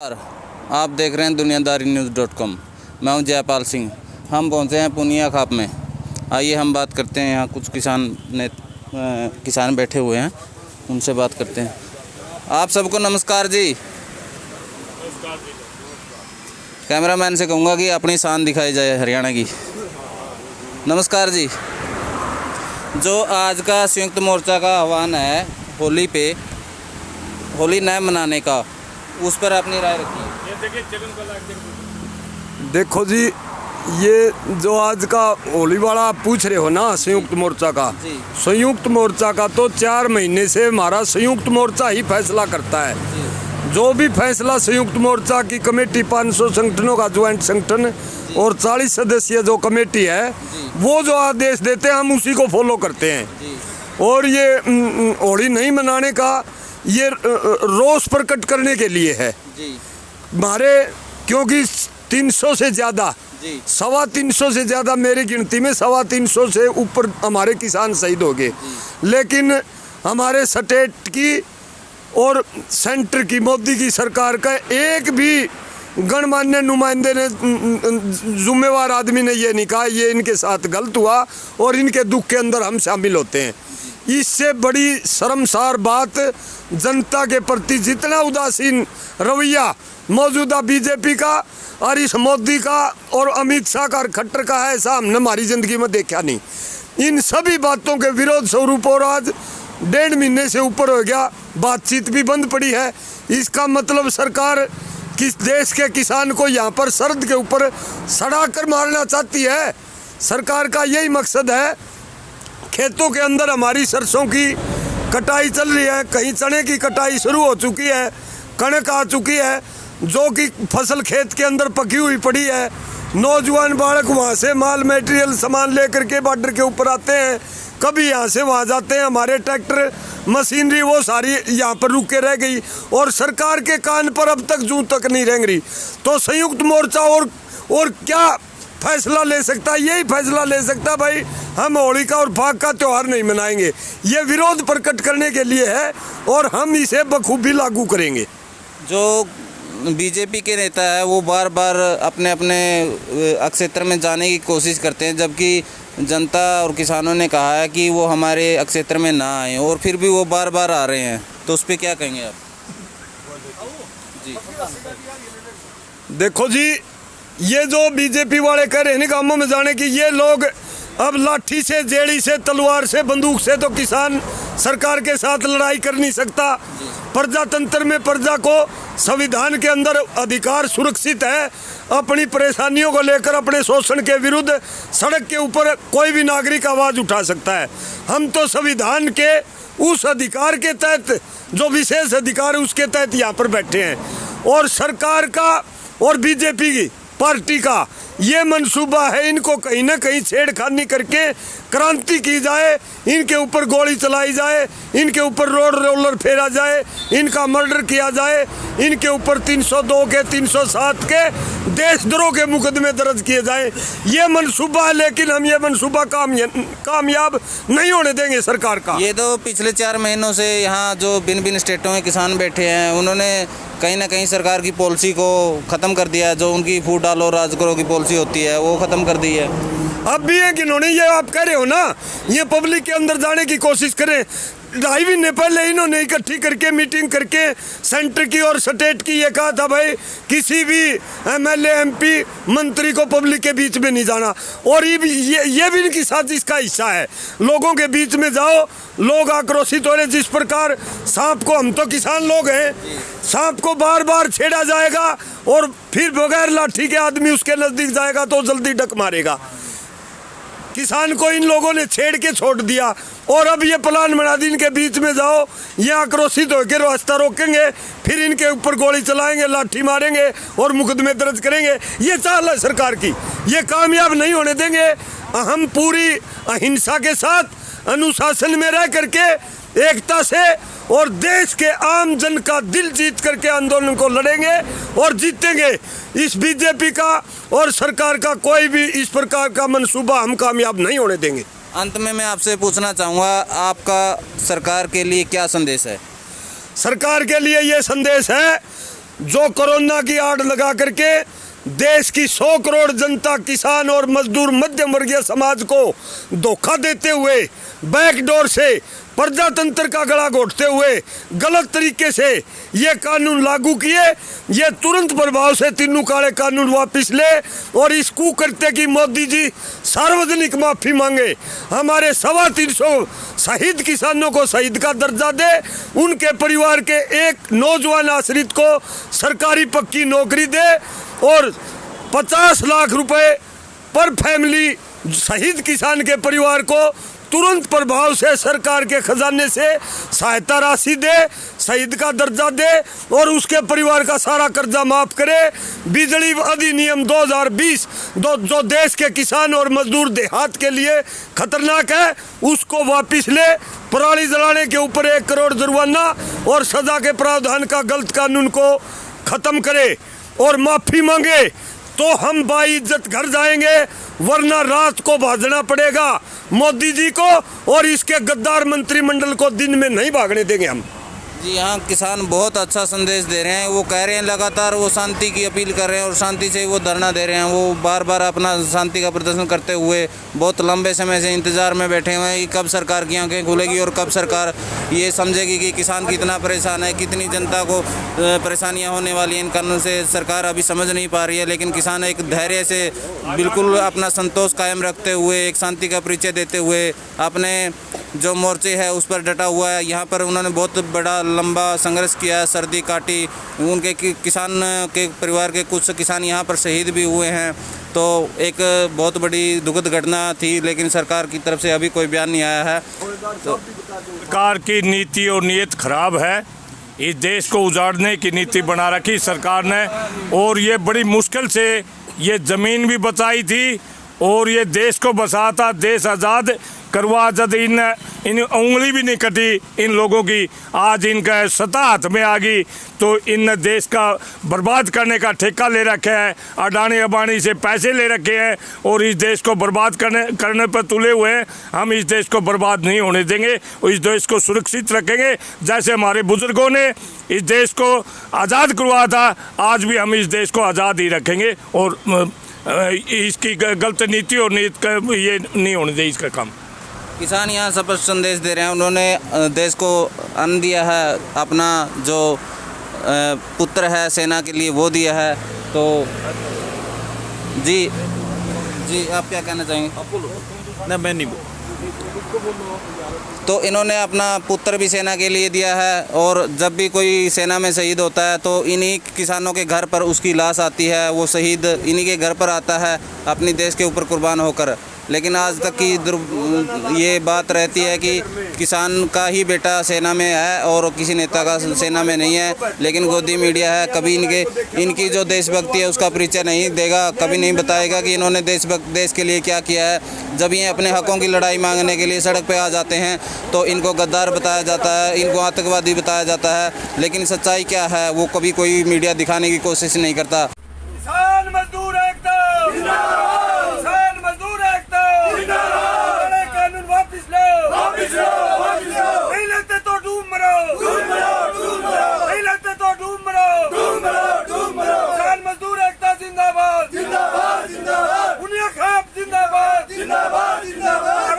आप देख रहे हैं दुनियादारी न्यूज़.com। मैं हूं जयपाल सिंह। हम पहुंचे हैं पुनिया खाप में। आइए हम बात करते हैं। यहाँ कुछ किसान बैठे हुए हैं, उनसे बात करते हैं। आप सबको नमस्कार जी। कैमरामैन से कहूँगा कि अपनी शान दिखाई जाए हरियाणा की। नमस्कार जी। जो आज का संयुक्त मोर्चा का आह्वान है होली न मनाने का, उस पर अपनी राय रखिए। देखो जी, ये जो आज का होली वाला आप पूछ रहे हो ना, संयुक्त मोर्चा का, संयुक्त मोर्चा का तो 4 महीने से हमारा संयुक्त मोर्चा ही फैसला करता है। जो भी फैसला संयुक्त मोर्चा की कमेटी 500 संगठनों का ज्वाइंट संगठन और 40 सदस्यीय जो कमेटी है, वो जो आदेश देते हैं हम उसी को फॉलो करते हैं। और ये होली नहीं मनाने का ये रोष प्रकट करने के लिए है हमारे, क्योंकि 300 से ज़्यादा 325 से ज़्यादा मेरी गिनती में 325 से ऊपर हमारे किसान शहीद हो गए। लेकिन हमारे स्टेट की और सेंटर की मोदी की सरकार का एक भी गणमान्य नुमाइंदे ने, जुम्मेवार आदमी ने ये नहीं कहा ये इनके साथ गलत हुआ और इनके दुख के अंदर हम शामिल होते हैं। इससे बड़ी शर्मसार बात जनता के प्रति जितना उदासीन रवैया मौजूदा बीजेपी का और इस मोदी का और अमित शाह का और खट्टर का है, ऐसा हमने हमारी ज़िंदगी में देखा नहीं। इन सभी बातों के विरोध स्वरूप और आज 1.5 महीने से ऊपर हो गया, बातचीत भी बंद पड़ी है। इसका मतलब सरकार किस देश के किसान को यहाँ पर सरहद के ऊपर सड़ा कर मारना चाहती है। सरकार का यही मकसद है। खेतों के अंदर हमारी सरसों की कटाई चल रही है, कहीं चने की कटाई शुरू हो चुकी है, कणक आ चुकी है, जो कि फसल खेत के अंदर पकी हुई पड़ी है। नौजवान बालक वहाँ से माल मटेरियल सामान लेकर के बॉर्डर के ऊपर आते हैं, कभी यहाँ से वहाँ जाते हैं। हमारे ट्रैक्टर मशीनरी वो सारी यहाँ पर रुक के रह गई और सरकार के कान पर अब तक जूं तक नहीं रेंग रही। तो संयुक्त मोर्चा और क्या फैसला ले सकता है? यही फैसला ले सकता है भाई, हम होली का और फाग का त्यौहार नहीं मनाएंगे। ये विरोध प्रकट करने के लिए है और हम इसे बखूबी लागू करेंगे। जो बीजेपी के नेता है वो बार बार अपने क्षेत्र में जाने की कोशिश करते हैं, जबकि जनता और किसानों ने कहा है कि वो हमारे क्षेत्र में ना आए, और फिर भी वो बार बार आ रहे हैं। तो उस पर क्या कहेंगे आप जी? देखो जी, ये जो बीजेपी वाले कह रहे हैं गांवों में जाने की, ये लोग अब लाठी से, जेड़ी से, तलवार से, बंदूक से तो किसान सरकार के साथ लड़ाई कर नहीं सकता। प्रजातंत्र में प्रजा को संविधान के अंदर अधिकार सुरक्षित है। अपनी परेशानियों को लेकर अपने शोषण के विरुद्ध सड़क के ऊपर कोई भी नागरिक आवाज़ उठा सकता है। हम तो संविधान के उस अधिकार के तहत, जो विशेष अधिकार है उसके तहत यहाँ पर बैठे हैं। और सरकार का और बीजेपी की पार्टी का ये मंसूबा है, इनको कहीं ना कहीं छेड़खानी करके क्रांति की जाए, इनके ऊपर गोली चलाई जाए, इनके ऊपर रोड रोलर फेरा जाए, इनका मर्डर किया जाए, इनके ऊपर 302 के 307 के देशद्रोह के मुकदमे दर्ज किए जाए। ये मंसूबा है, लेकिन हम ये मंसूबा कामयाब नहीं होने देंगे सरकार का। ये तो पिछले 4 महीनों से यहाँ जो भिन्न स्टेटों में किसान बैठे हैं, उन्होंने कहीं ना कहीं सरकार की पॉलिसी को ख़त्म कर दिया है। जो उनकी फूट डालो राज करो की पॉलिसी होती है वो ख़त्म कर दी है। अब भी है कि इन्होंने, ये आप कह रहे हो ना, ये पब्लिक के अंदर जाने की कोशिश करें। 2.5 महीने पहले इन्होंने इकट्ठी करके मीटिंग करके सेंटर की और स्टेट की ये कहा था भाई किसी भी MLA MP मंत्री को पब्लिक के बीच में नहीं जाना। और ये भी इनकी साजिश का हिस्सा है। लोगों के बीच में जाओ, लोग आक्रोशित हो रहे। जिस प्रकार सांप को, हम तो किसान लोग हैं, सांप को बार बार छेड़ा जाएगा और फिर बगैर लाठी के आदमी उसके नज़दीक जाएगा तो जल्दी डक मारेगा। किसान को इन लोगों ने छेड़ के छोड़ दिया और अब ये प्लान बना दी इनके बीच में जाओ, ये आक्रोशित होकर रास्ता रोकेंगे, फिर इनके ऊपर गोली चलाएंगे, लाठी मारेंगे और मुकदमे दर्ज करेंगे। ये चाल है सरकार की, ये कामयाब नहीं होने देंगे। हम पूरी अहिंसा के साथ अनुशासन में रह करके एकता से और देश के आम जन का दिल जीत करके आंदोलन को लड़ेंगे और जीतेंगे। इस बीजेपी का और सरकार का कोई भी इस प्रकार का मंसूबा हम कामयाब नहीं होने देंगे। अंत में मैं आपसे पूछना चाहूँगा, आपका सरकार के लिए क्या संदेश है? सरकार के लिए ये संदेश है जो कोरोना की आड़ लगा करके देश की 100 करोड़ जनता, किसान और मजदूर मध्यम वर्गीय समाज को धोखा देते हुए, बैकडोर से प्रजातंत्र का गला घोटते हुए गलत तरीके से ये कानून लागू किए। ये तुरंत प्रभाव से तीनों काले कानून वापस ले और इस कुकर्ते की मोदी जी सार्वजनिक माफी मांगे। हमारे 325 शहीद किसानों को शहीद का दर्जा दे। उनके परिवार के एक नौजवान आश्रित को सरकारी पक्की नौकरी दे और 50 लाख रुपए पर फैमिली शहीद किसान के परिवार को तुरंत प्रभाव से सरकार के खजाने से सहायता राशि दे, शहीद का दर्जा दे और उसके परिवार का सारा कर्जा माफ करे। बिजली अधिनियम 2020 जो देश के किसान और मजदूर देहात के लिए खतरनाक है, उसको वापस ले। पराली जलाने के ऊपर 1 करोड़ जुर्माना और सजा के प्रावधान का गलत कानून को खत्म करे और माफी मांगे तो हम बाइज्जत घर जाएंगे, वरना रात को भागना पड़ेगा मोदी जी को और इसके गद्दार मंत्रिमंडल को दिन में नहीं भागने देंगे हम। जी, यहाँ किसान बहुत अच्छा संदेश दे रहे हैं। वो कह रहे हैं लगातार वो शांति की अपील कर रहे हैं और शांति से वो धरना दे रहे हैं। वो बार बार अपना शांति का प्रदर्शन करते हुए बहुत लंबे समय से इंतज़ार में बैठे हुए हैं कि कब सरकार की आंखें खुलेगी और कब सरकार ये समझेगी कि किसान कितना परेशान है, कितनी जनता को परेशानियाँ होने वाली हैं इन कानून से। सरकार अभी समझ नहीं पा रही है, लेकिन किसान एक धैर्य से बिल्कुल अपना संतोष कायम रखते हुए, एक शांति का परिचय देते हुए अपने जो मोर्चे है उस पर डटा हुआ है। यहाँ पर उन्होंने बहुत बड़ा लंबा संघर्ष किया, सर्दी काटी। उनके किसान के परिवार के कुछ किसान यहाँ पर शहीद भी हुए हैं। तो एक बहुत बड़ी दुखद घटना थी, लेकिन सरकार की तरफ से अभी कोई बयान नहीं आया है। तो सरकार की नीति और नीयत खराब है। इस देश को उजाड़ने की नीति बना रखी सरकार ने और ये बड़ी मुश्किल से ये ज़मीन भी बचाई थी और ये देश को बसा था, देश आज़ाद करवा। जब इन उंगली भी नहीं कटी इन लोगों की, आज इनका सत्ता हाथ में आ गई तो इन देश का बर्बाद करने का ठेका ले रखा है। अडानी अबानी से पैसे ले रखे हैं और इस देश को बर्बाद करने पर तुले हुए हैं। हम इस देश को बर्बाद नहीं होने देंगे और इस देश को सुरक्षित रखेंगे। जैसे हमारे बुजुर्गों ने इस देश को आज़ाद करवाया था, आज भी हम इस देश को आज़ाद ही रखेंगे और इसकी गलत नीति और नीति का ये नहीं होने दें इसका काम। किसान यहाँ स्पष्ट संदेश दे रहे हैं। उन्होंने देश को अन्न दिया है, अपना जो पुत्र है सेना के लिए वो दिया है। तो जी आप क्या कहना चाहेंगे? ना मैं नहीं तो इन्होंने अपना पुत्र भी सेना के लिए दिया है और जब भी कोई सेना में शहीद होता है तो इन्हीं किसानों के घर पर उसकी लाश आती है। वो शहीद इन्हीं के घर पर आता है अपनी देश के ऊपर कुर्बान होकर। लेकिन आज तक की ये बात रहती है कि किसान का ही बेटा सेना में है और किसी नेता का सेना में नहीं है। लेकिन गोदी मीडिया है, कभी इनकी जो देशभक्ति है उसका परिचय नहीं देगा, कभी नहीं बताएगा कि इन्होंने देश के लिए क्या किया है। जब ये अपने हकों की लड़ाई मांगने के लिए सड़क पे आ जाते हैं तो इनको गद्दार बताया जाता है, इनको आतंकवादी बताया जाता है। लेकिन सच्चाई क्या है वो कभी कोई मीडिया दिखाने की कोशिश नहीं करता।